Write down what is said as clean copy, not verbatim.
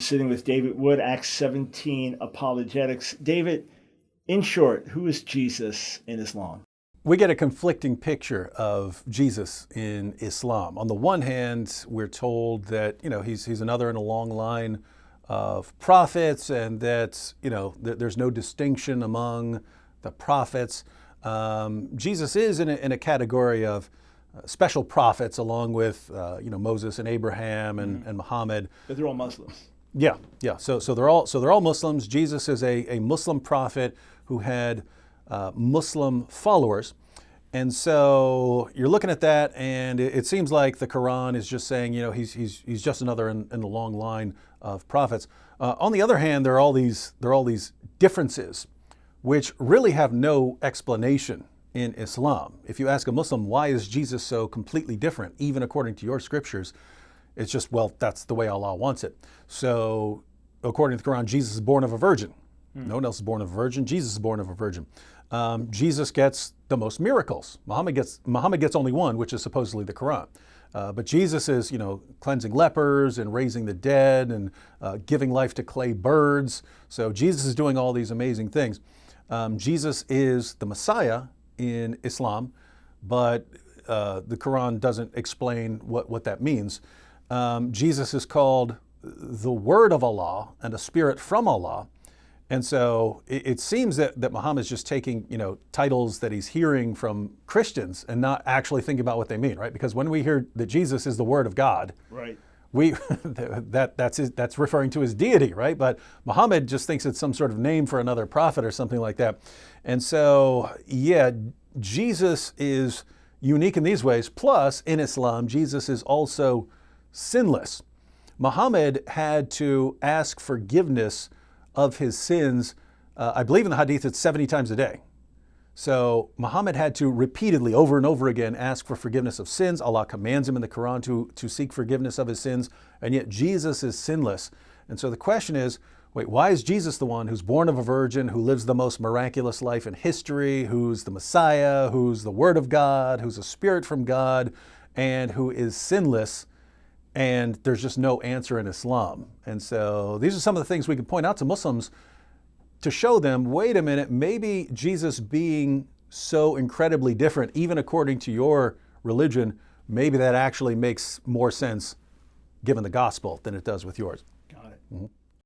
Sitting with David Wood, Acts 17, Apologetics. David, in short, who is Jesus in Islam? We get a conflicting picture of Jesus in Islam. On the one hand, we're told that, he's another in a long line of prophets, and that, there's no distinction among the prophets. Jesus is in a category of special prophets, along with, Moses and Abraham and Muhammad. But they're all Muslims. Yeah. So they're all Muslims. Jesus is a Muslim prophet who had Muslim followers, and so you're looking at that, and it seems like the Quran is just saying, he's just another in the long line of prophets. On the other hand, there are all these differences, which really have no explanation in Islam. If you ask a Muslim, why is Jesus so completely different, even according to your scriptures? It's just, well, that's the way Allah wants it. So, according to the Quran, Jesus is born of a virgin. No one else is born of a virgin. Jesus is born of a virgin. Jesus gets the most miracles. Muhammad gets only one, which is supposedly the Quran. But Jesus is, cleansing lepers and raising the dead and giving life to clay birds. So Jesus is doing all these amazing things. Jesus is the Messiah in Islam, but the Quran doesn't explain what that means. Jesus is called the Word of Allah and a spirit from Allah. And so it seems that Muhammad's just taking, titles that he's hearing from Christians and not actually thinking about what they mean, right? Because when we hear that Jesus is the Word of God, right, that's referring to his deity, right? But Muhammad just thinks it's some sort of name for another prophet or something like that. And so, Jesus is unique in these ways. Plus, in Islam, Jesus is also sinless. Muhammad had to ask forgiveness of his sins. I believe in the hadith it's 70 times a day. So Muhammad had to repeatedly, over and over again, ask for forgiveness of sins. Allah commands him in the Quran to seek forgiveness of his sins, and yet Jesus is sinless. And so the question is, why is Jesus the one who's born of a virgin, who lives the most miraculous life in history, who's the Messiah, who's the Word of God, who's a spirit from God, and who is sinless? And there's just no answer in Islam. And so these are some of the things we can point out to Muslims to show them, wait a minute, maybe Jesus being so incredibly different, even according to your religion, maybe that actually makes more sense given the gospel than it does with yours. Got it. Mm-hmm.